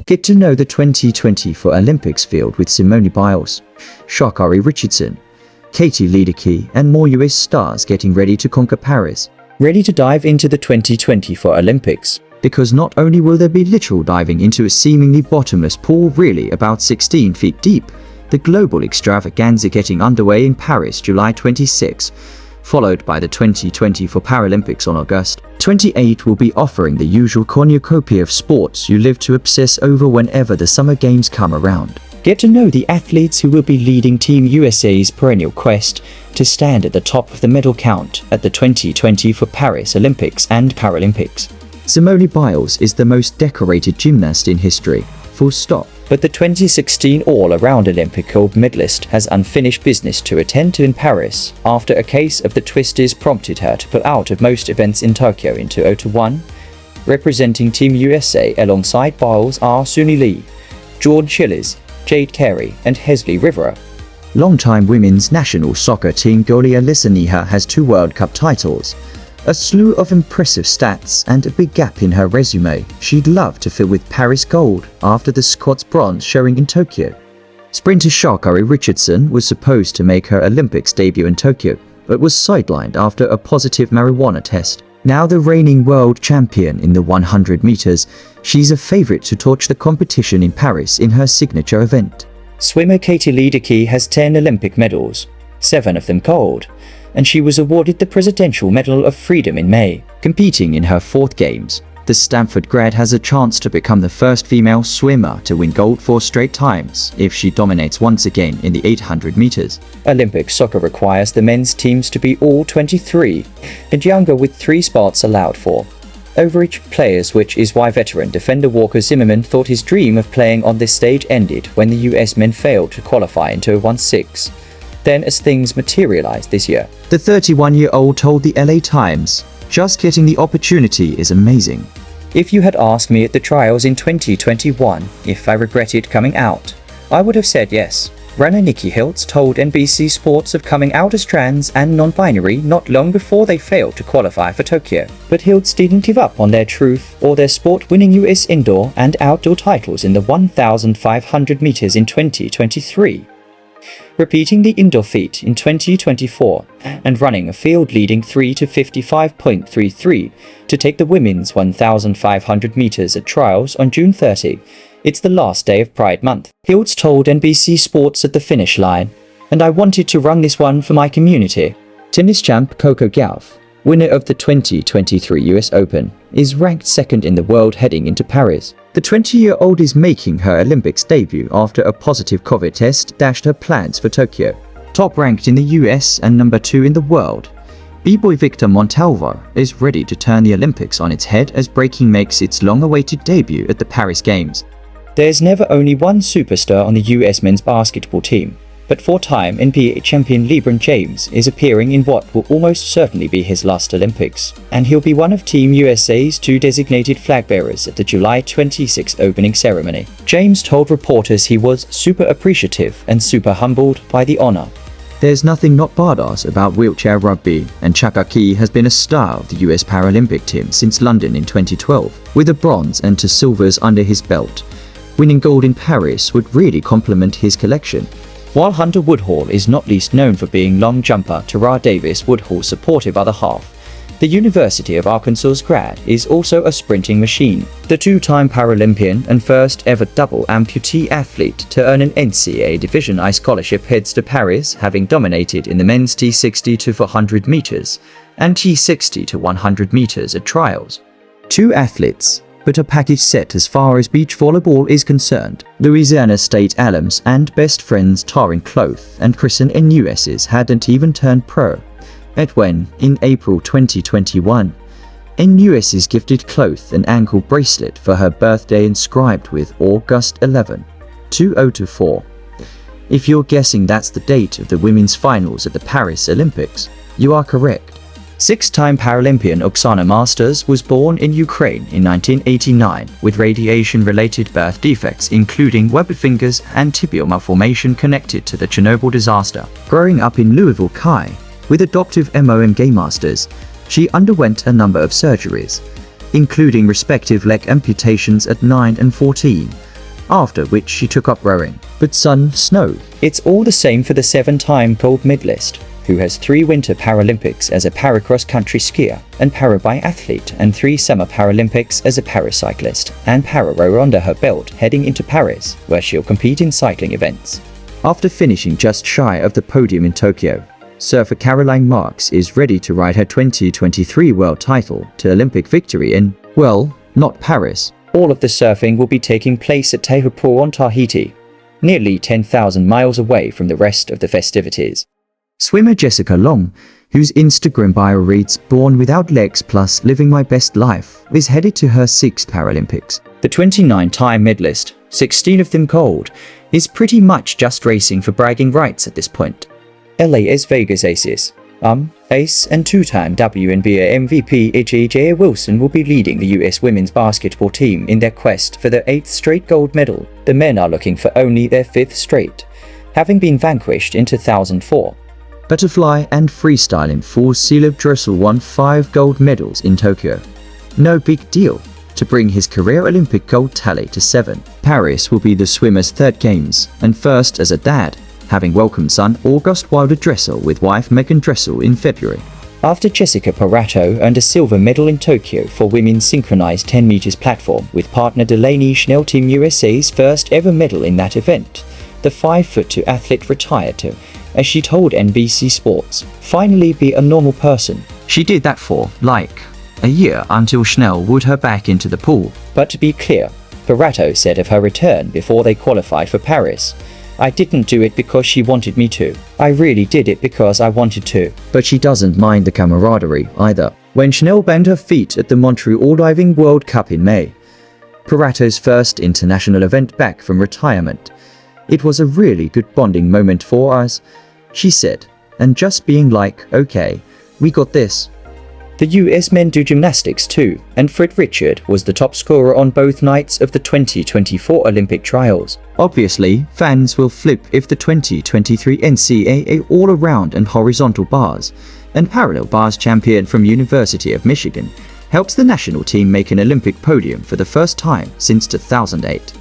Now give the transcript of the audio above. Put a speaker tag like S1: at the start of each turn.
S1: Get to know the 2024 Olympics field with Simone Biles, Sha'Carri Richardson, Katie Ledecky, and more US stars getting ready to conquer Paris. Ready to dive into the 2024 Olympics? Because not only will there be literal diving into a seemingly bottomless pool really about 16 feet deep, the global extravaganza getting underway in Paris July 26, followed by the 2024 Paralympics on August 28 will be offering the usual cornucopia of sports you live to obsess over whenever the Summer Games come around. Get to know the athletes who will be leading Team USA's perennial quest to stand at the top of the medal count at the 2024 Paris Olympics and Paralympics. Simone Biles is the most decorated gymnast in history, full stop. But the 2016 all-around Olympic gold medalist has unfinished business to attend to in Paris after a case of the twisties prompted her to pull out of most events in Tokyo in 2021. Representing Team USA alongside Biles are Suni Lee, Jordan Chiles, Jade Carey, and Hesley Rivera. Longtime women's national soccer team goalie Alyssa Neher has 2 World Cup titles, a slew of impressive stats, and a big gap in her resume she'd love to fill with Paris gold after the squad's bronze showing in Tokyo. Sprinter Sha'Carri Richardson was supposed to make her Olympics debut in Tokyo, but was sidelined after a positive marijuana test. Now the reigning world champion in the 100 meters, she's a favorite to torch the competition in Paris in her signature event. Swimmer Katie Ledecky has 10 Olympic medals, 7 of them gold, and she was awarded the Presidential Medal of Freedom in May. Competing in her 4th Games, the Stanford grad has a chance to become the first female swimmer to win gold 4 straight times if she dominates once again in the 800 meters. Olympic soccer requires the men's teams to be all 23 and younger with 3 spots allowed for overage players, which is why veteran defender Walker Zimmerman thought his dream of playing on this stage ended when the US men failed to qualify in 2016. Then as things materialized this year. The 31-year-old told the LA Times, "Just getting the opportunity is amazing. If you had asked me at the trials in 2021 if I regretted coming out, I would have said yes." Runner Nikki Hiltz told NBC Sports of coming out as trans and non-binary not long before they failed to qualify for Tokyo. But Hiltz didn't give up on their truth or their sport, winning US indoor and outdoor titles in the 1,500 meters in 2023. Repeating the indoor feat in 2024 and running a field-leading 3 to 55.33 to take the women's 1,500 meters at trials on June 30. It's the last day of Pride Month. Hiltz told NBC Sports at the finish line, "And I wanted to run this one for my community." Tennis champ Coco Gauff, winner of the 2023 US Open, is ranked 2nd in the world heading into Paris. The 20-year-old is making her Olympics debut after a positive COVID test dashed her plans for Tokyo. Top ranked in the US and number 2 in the world, B-boy Victor Montalvo is ready to turn the Olympics on its head as breaking makes its long-awaited debut at the Paris Games. There's never only one superstar on the US men's basketball team, but 4-time NBA champion LeBron James is appearing in what will almost certainly be his last Olympics, and he'll be one of Team USA's 2 designated flag bearers at the July 26 opening ceremony. James told reporters he was super appreciative and super humbled by the honor. There's nothing not badass about wheelchair rugby, and Chaka Key has been a star of the US Paralympic team since London in 2012, with a bronze and 2 silvers under his belt. Winning gold in Paris would really complement his collection. While Hunter Woodhall is not least known for being long jumper Tara Davis Woodhall's supportive other half, the University of Arkansas's grad is also a sprinting machine. The 2-time Paralympian and first ever double amputee athlete to earn an NCAA Division I scholarship heads to Paris, having dominated in the men's T60 to 400 meters and T60 to 100 meters at trials. 2 athletes, but a package set as far as beach volleyball is concerned. Louisiana State alums and best friends Tarin Cloth and Kristen NUS's hadn't even turned pro. At when, in April 2021, NUS's gifted Cloth an ankle bracelet for her birthday inscribed with August 11, 2024. If you're guessing that's the date of the women's finals at the Paris Olympics, you are correct. 6-time Paralympian Oksana Masters was born in Ukraine in 1989 with radiation-related birth defects including webbed fingers and tibial malformation connected to the Chernobyl disaster. Growing up in Louisville, Kai, with adoptive MOM Gay Masters, she underwent a number of surgeries, including respective leg amputations at 9 and 14, after which she took up rowing. But sun, snow, it's all the same for the 7-time gold medalist, who has 3 Winter Paralympics as a para-cross-country skier and para-biathlete and 3 Summer Paralympics as a paracyclist and para-rower under her belt heading into Paris, where she'll compete in cycling events. After finishing just shy of the podium in Tokyo, surfer Caroline Marks is ready to ride her 2023 world title to Olympic victory in, well, not Paris. All of the surfing will be taking place at Tehupo on Tahiti, nearly 10,000 miles away from the rest of the festivities. Swimmer Jessica Long, whose Instagram bio reads, "Born without legs plus living my best life," is headed to her 6th Paralympics. The 29-time medalist, 16 of them gold, is pretty much just racing for bragging rights at this point. Las Vegas Aces, ace and 2-time WNBA MVP J.J. Wilson will be leading the US women's basketball team in their quest for their 8th straight gold medal. The men are looking for only their 5th straight, having been vanquished in 2004. Butterfly and freestyling force Caleb Dressel won 5 gold medals in Tokyo. No big deal to bring his career Olympic gold tally to 7. Paris will be the swimmer's 3rd games and first as a dad, having welcomed son August Wilder Dressel with wife Megan Dressel in February. After Jessica Parato earned a silver medal in Tokyo for women's synchronized 10 meters platform with partner Delaney Schnell Team USA's first ever medal in that event, the 5'2" athlete retired to, as she told NBC Sports, finally be a normal person. She did that for, like, a year until Schnell wooed her back into the pool. But to be clear, Parato said of her return before they qualified for Paris, "I didn't do it because she wanted me to. I really did it because I wanted to." But she doesn't mind the camaraderie either. When Schnell banged her feet at the Montreal Diving World Cup in May, Parato's first international event back from retirement, "It was a really good bonding moment for us," she said, and just being like, "Okay, we got this." The US men do gymnastics too, and Fred Richard was the top scorer on both nights of the 2024 Olympic trials. Obviously, fans will flip if the 2023 NCAA all-around and horizontal bars and parallel bars champion from University of Michigan helps the national team make an Olympic podium for the first time since 2008.